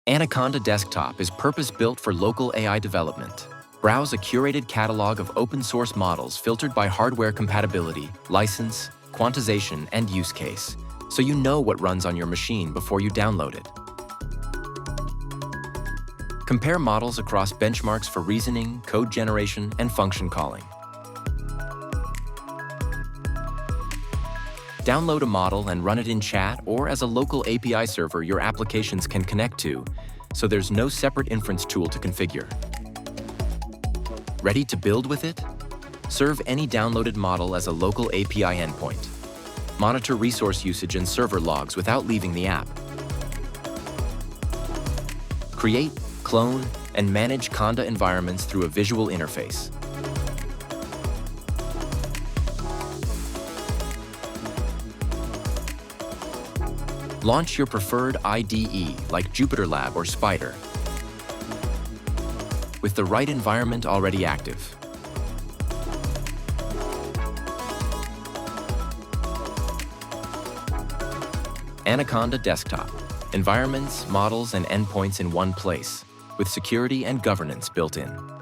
Anaconda Desktop is purpose-built for local AI development. Browse a curated catalog of open-source models filtered by hardware compatibility, license, quantization, and use case, so you know what runs on your machine before you download it. Compare models across benchmarks for reasoning, code generation, and function calling. Download a model and run it in chat or as a local API server your applications can connect to, so there's no separate inference tool to configure. Ready to build with it? Serve any downloaded model as a local API endpoint. Monitor resource usage and server logs without leaving the app. Create, clone, and manage conda environments through a visual interface. Launch your preferred IDE like JupyterLab or Spyder, with the right environment already active. Anaconda Desktop. Environments, models, and endpoints in one place, with security and governance built in.